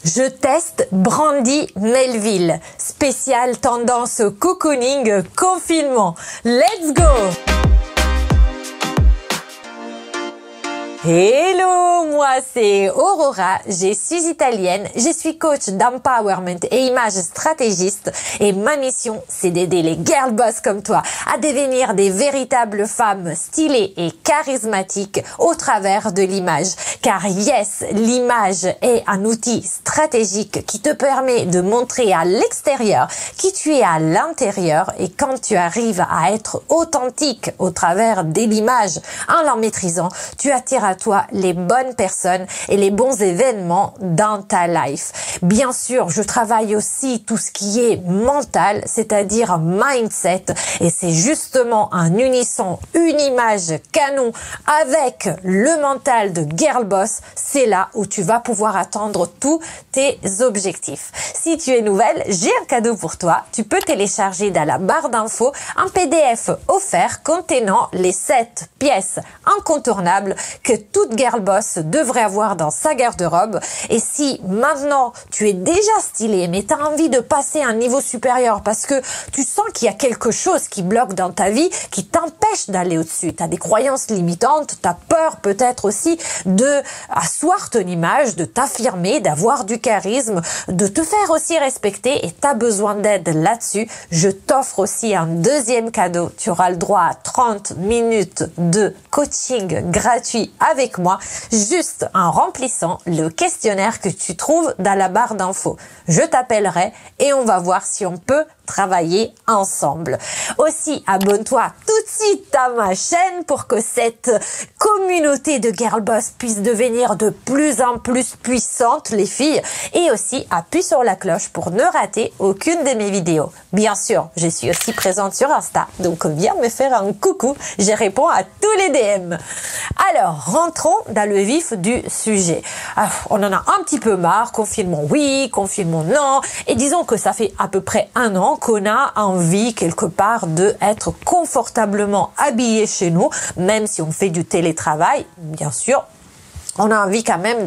Je teste Brandy Melville, spéciale tendance cocooning confinement. Let's go! Hello, moi c'est Aurora, je suis italienne, je suis coach d'empowerment et image stratégiste et ma mission c'est d'aider les girl boss comme toi à devenir des véritables femmes stylées et charismatiques au travers de l'image. Car yes, l'image est un outil stratégique qui te permet de montrer à l'extérieur qui tu es à l'intérieur, et quand tu arrives à être authentique au travers de l'image en la maîtrisant, tu attires à toi les bonnes personnes et les bons événements dans ta life. Bien sûr, je travaille aussi tout ce qui est mental, c'est-à-dire mindset, et c'est justement en unissant une image canon avec le mental de girl boss, c'est là où tu vas pouvoir atteindre tous tes objectifs. Si tu es nouvelle, j'ai un cadeau pour toi. Tu peux télécharger dans la barre d'infos un PDF offert contenant les 7 pièces incontournables que toute girl boss devrait avoir dans sa garde-robe. Et si maintenant tu es déjà stylée mais tu as envie de passer à un niveau supérieur parce que tu sens qu'il y a quelque chose qui bloque dans ta vie, qui t'empêche d'aller au-dessus, tu as des croyances limitantes, tu as peur peut-être aussi de asseoir ton image, de t'affirmer, d'avoir du charisme, de te faire aussi respecter, et tu as besoin d'aide là-dessus, je t'offre aussi un deuxième cadeau. Tu auras le droit à 30 minutes de coaching gratuit avec moi, juste en remplissant le questionnaire que tu trouves dans la barre d'infos. Je t'appellerai et on va voir si on peut travailler ensemble. Aussi, abonne-toi tout de suite à ma chaîne pour que cette communauté de girl boss puisse devenir de plus en plus puissante, les filles, et aussi appuie sur la cloche pour ne rater aucune de mes vidéos. Bien sûr, je suis aussi présente sur Insta, donc viens me faire un coucou, je réponds à tous les DM. Alors, rentrons dans le vif du sujet. On en a un petit peu marre, confinement oui, confinement non, et disons que ça fait à peu près un an qu'on a envie quelque part de être confortablement habillé chez nous, même si on fait du télétravail, bien sûr. On a envie quand même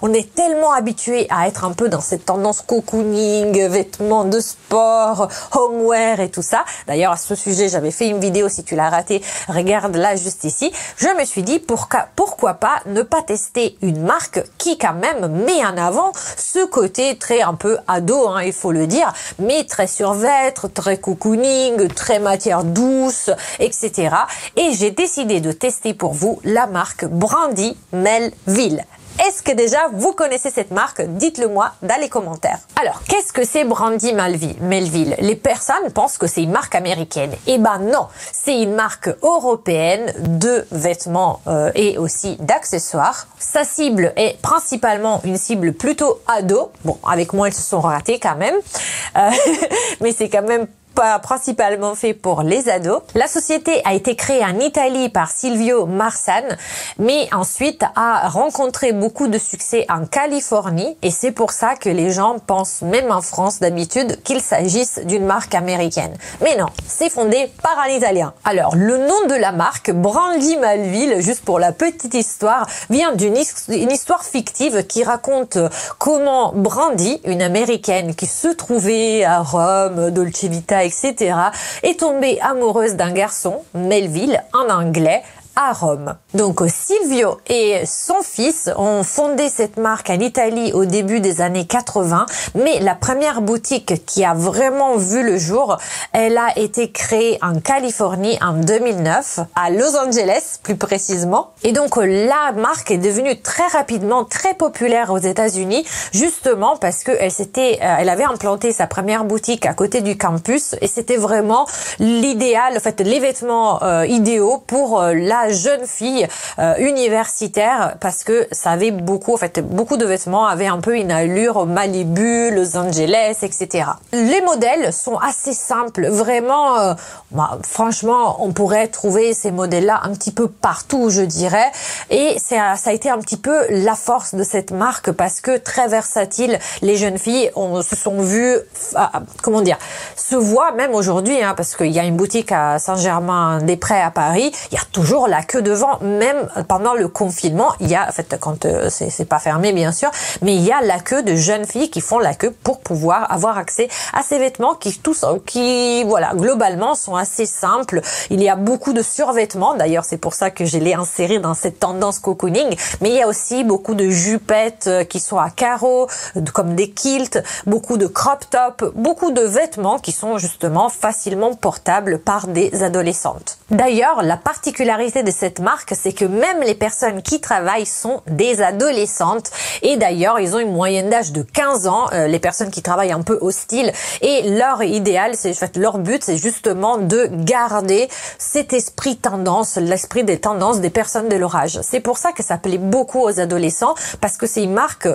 on est tellement habitué à être un peu dans cette tendance cocooning, vêtements de sport, homeware et tout ça. D'ailleurs, à ce sujet, j'avais fait une vidéo, si tu l'as raté, regarde-la juste ici. Je me suis dit, pourquoi pas ne pas tester une marque qui quand même met en avant ce côté très un peu ado, il faut le dire, mais très survêtre, très cocooning, très matière douce, etc. Et j'ai décidé de tester pour vous la marque Brandy Melville. Est-ce que déjà vous connaissez cette marque? Dites-le moi dans les commentaires. Alors, qu'est-ce que c'est Brandy Melville? Les personnes pensent que c'est une marque américaine. Eh ben non, c'est une marque européenne de vêtements et aussi d'accessoires. Sa cible est principalement une cible plutôt ado. Bon, avec moi, ils se sont ratés quand même. Mais c'est quand même pas principalement fait pour les ados. La société a été créée en Italie par Silvio Marsano, mais ensuite a rencontré beaucoup de succès en Californie, et c'est pour ça que les gens pensent, même en France d'habitude, qu'il s'agisse d'une marque américaine. Mais non, c'est fondé par un Italien. Alors, le nom de la marque, Brandy Melville, juste pour la petite histoire, vient d'une histoire fictive qui raconte comment Brandy, une américaine qui se trouvait à Rome, Dolce Vita, etc., est tombée amoureuse d'un garçon, Melville, en anglais, à Rome. Donc Silvio et son fils ont fondé cette marque en Italie au début des années 80, mais la première boutique qui a vraiment vu le jour, elle a été créée en Californie en 2009, à Los Angeles plus précisément. Et donc la marque est devenue très rapidement très populaire aux États-Unis, justement parce que elle avait implanté sa première boutique à côté du campus, et c'était vraiment l'idéal, en fait, les vêtements idéaux pour la jeune fille universitaire, parce que ça avait beaucoup de vêtements avaient un peu une allure Malibu, Los Angeles, etc. Les modèles sont assez simples, vraiment, franchement, on pourrait trouver ces modèles-là un petit peu partout, je dirais, et ça a été un petit peu la force de cette marque, parce que très versatile, les jeunes filles se sont vues, se voient même aujourd'hui, parce qu'il y a une boutique à Saint-Germain-des-Prés à Paris, il y a toujours la queue devant, même pendant le confinement. Il y a, en fait, quand c'est pas fermé bien sûr, mais il y a la queue de jeunes filles qui font la queue pour pouvoir avoir accès à ces vêtements qui voilà, globalement sont assez simples. Il y a beaucoup de survêtements, d'ailleurs c'est pour ça que je l'ai inséré dans cette tendance cocooning, mais il y a aussi beaucoup de jupettes qui sont à carreaux, comme des kilts, beaucoup de crop tops, beaucoup de vêtements qui sont justement facilement portables par des adolescentes. D'ailleurs, la particularité de cette marque, c'est que même les personnes qui travaillent sont des adolescentes, et d'ailleurs ils ont une moyenne d'âge de 15 ans, les personnes qui travaillent un peu au style, et leur idéal, c'est en fait leur but, c'est justement de garder cet esprit tendance, l'esprit des tendances des personnes de leur âge. C'est pour ça que ça plaît beaucoup aux adolescents, parce que c'est une marque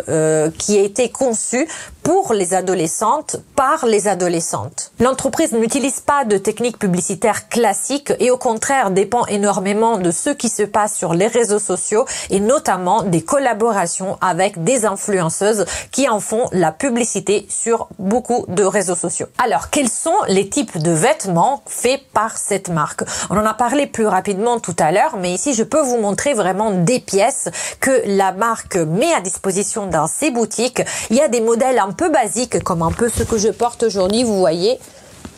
qui a été conçue pour les adolescentes, par les adolescentes. L'entreprise n'utilise pas de techniques publicitaires classiques et au contraire dépend énormément de ce qui se passe sur les réseaux sociaux et notamment des collaborations avec des influenceuses qui en font la publicité sur beaucoup de réseaux sociaux. Alors, quels sont les types de vêtements faits par cette marque? On en a parlé plus rapidement tout à l'heure, mais ici je peux vous montrer vraiment des pièces que la marque met à disposition dans ses boutiques. Il y a des modèles un peu basiques, comme un peu ce que je porte aujourd'hui, vous voyez.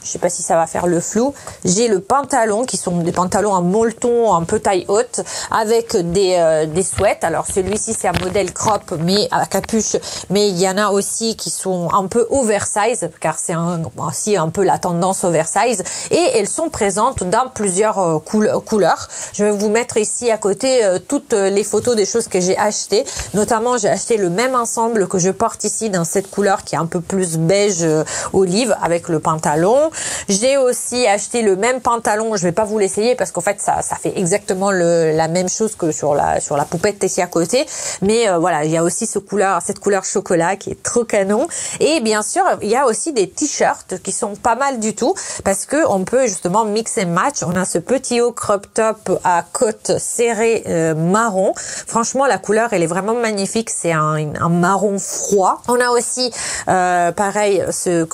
Je sais pas si ça va faire le flou. J'ai le pantalon qui sont des pantalons en molleton, un peu taille haute, avec des sweats. Alors celui-ci c'est un modèle crop mais à capuche, mais il y en a aussi qui sont un peu oversize car c'est aussi un peu la tendance oversize et elles sont présentes dans plusieurs couleurs. Je vais vous mettre ici à côté toutes les photos des choses que j'ai achetées. Notamment j'ai acheté le même ensemble que je porte ici dans cette couleur qui est un peu plus beige olive avec le pantalon. J'ai aussi acheté le même pantalon, je vais pas vous l'essayer parce qu'en fait ça fait exactement la même chose que sur la poupette ici à côté, mais voilà, il y a aussi cette couleur chocolat qui est trop canon. Et bien sûr il y a aussi des t-shirts qui sont pas mal du tout parce que on peut justement mix and match. On a ce petit haut crop top à côte serrée marron, franchement la couleur elle est vraiment magnifique, c'est un marron froid. On a aussi pareil ce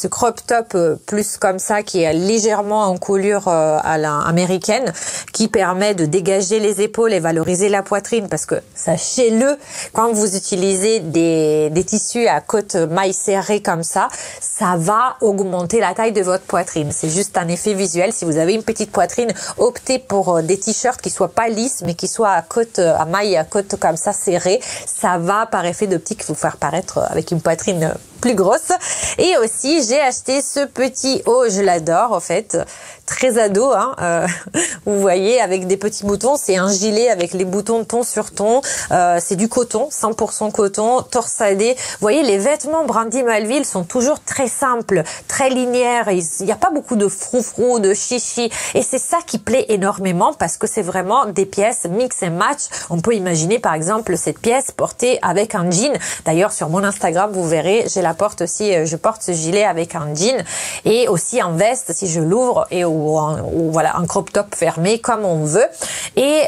crop top plus comme ça qui est légèrement en coulure à l'américaine qui permet de dégager les épaules et valoriser la poitrine parce que sachez-le, quand vous utilisez des tissus à côte maille serrée comme ça va augmenter la taille de votre poitrine. C'est juste un effet visuel. Si vous avez une petite poitrine, optez pour des t-shirts qui soient pas lisses mais qui soient à maille à côte comme ça serrée. Ça va par effet d'optique vous faire paraître avec une poitrine plus grosse. Et aussi j'ai acheté ce petit haut, je l'adore en fait, très ado hein, vous voyez, avec des petits boutons. C'est un gilet avec les boutons ton sur ton, c'est du coton, 100% coton, torsadé. Vous voyez, les vêtements Brandy Melville sont toujours très simples, très linéaires. Il n'y a pas beaucoup de froufrou, de chichi, et c'est ça qui plaît énormément parce que c'est vraiment des pièces mix and match. On peut imaginer par exemple cette pièce portée avec un jean. D'ailleurs sur mon Instagram vous verrez, je porte ce gilet avec un jean et aussi en veste si je l'ouvre ou voilà un crop top fermé comme on veut et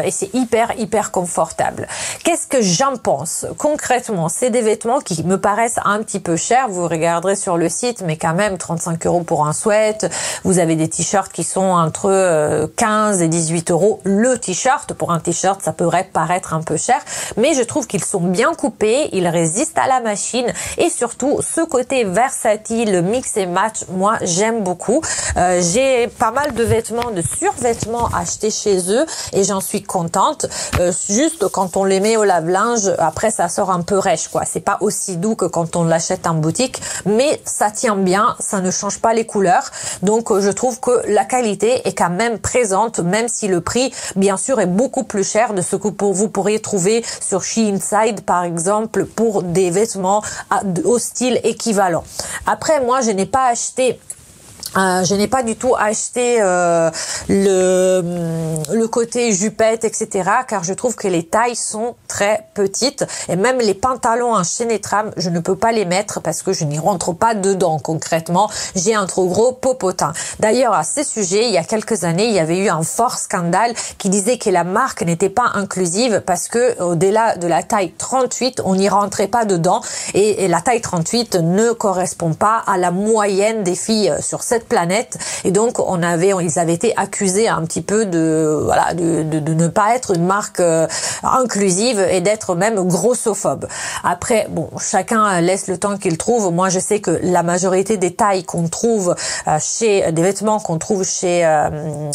c'est hyper confortable. Qu'est-ce que j'en pense concrètement? C'est des vêtements qui me paraissent un petit peu chers. Vous regarderez sur le site, mais quand même 35 € pour un sweat. Vous avez des t-shirts qui sont entre 15 et 18 € le t-shirt. Pour un t-shirt, ça pourrait paraître un peu cher, mais je trouve qu'ils sont bien coupés, ils résistent à la machine et surtout ce côté versatile, mix et match, moi j'aime beaucoup. J'ai pas mal de vêtements, de survêtements achetés chez eux et j'en suis contente. Juste quand on les met au lave-linge, après ça sort un peu rêche quoi. C'est pas aussi doux que quand on l'achète en boutique, mais ça tient bien, ça ne change pas les couleurs. Donc je trouve que la qualité est quand même présente, même si le prix bien sûr est beaucoup plus cher de ce que vous pourriez trouver sur She-Inside par exemple pour des vêtements au style équivalent. Après moi je n'ai pas du tout acheté le côté jupette, etc. car je trouve que les tailles sont très petites et même les pantalons en chaîne et trame, je ne peux pas les mettre parce que je n'y rentre pas dedans concrètement. J'ai un trop gros popotin. D'ailleurs, à ce sujet, il y a quelques années, il y avait eu un fort scandale qui disait que la marque n'était pas inclusive parce que au-delà de la taille 38, on n'y rentrait pas dedans et la taille 38 ne correspond pas à la moyenne des filles sur cette cette planète. Et donc ils avaient été accusés un petit peu de ne pas être une marque inclusive et d'être même grossophobes. Après, bon, chacun laisse le temps qu'il trouve. Moi, je sais que la majorité des tailles qu'on trouve des vêtements qu'on trouve chez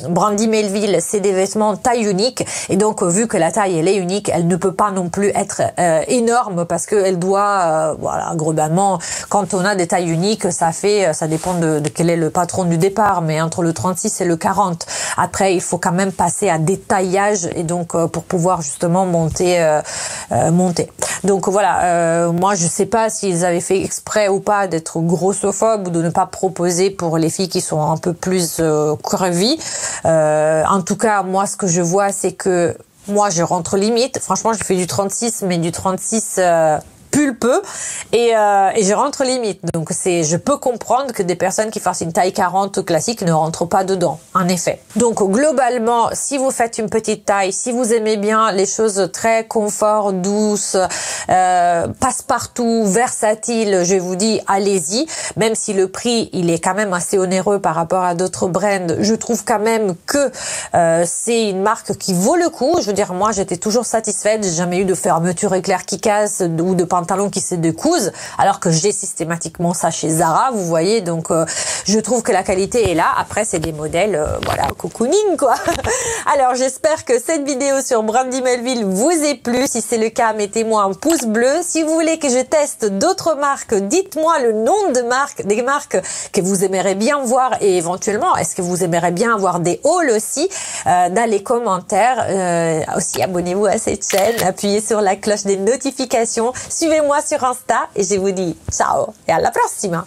Brandy Melville, c'est des vêtements taille unique. Et donc, vu que la taille, elle est unique, elle ne peut pas non plus être énorme parce qu'elle doit, globalement, quand on a des tailles uniques, ça dépend de quel est le patron du départ, mais entre le 36 et le 40. Après, il faut quand même passer à des taillages et donc pour pouvoir justement monter. Donc voilà, moi je sais pas s'ils avaient fait exprès ou pas d'être grossophobes ou de ne pas proposer pour les filles qui sont un peu plus curvy. En tout cas, moi ce que je vois, c'est que moi je rentre limite. Franchement, je fais du 36, mais du 36 pulpeux et je rentre limite. Donc je peux comprendre que des personnes qui fassent une taille 40 classique ne rentrent pas dedans, en effet. Donc globalement, si vous faites une petite taille, si vous aimez bien les choses très confort, douces, passe-partout, versatiles, je vous dis allez-y. Même si le prix il est quand même assez onéreux par rapport à d'autres brands, je trouve quand même que c'est une marque qui vaut le coup. Je veux dire, moi j'étais toujours satisfaite, j'ai jamais eu de fermeture éclair qui casse ou de pantalons qui se décousent, alors que j'ai systématiquement ça chez Zara, vous voyez. Donc je trouve que la qualité est là. Après c'est des modèles cocooning quoi. Alors j'espère que cette vidéo sur Brandy Melville vous ait plu. Si c'est le cas, mettez-moi un pouce bleu. Si vous voulez que je teste d'autres marques, dites-moi le nom des marques que vous aimeriez bien voir, et éventuellement est-ce que vous aimeriez bien avoir des hauls aussi dans les commentaires. Aussi abonnez-vous à cette chaîne, appuyez sur la cloche des notifications, suivez-moi sur Insta et je vous dis ciao et à la prochaine.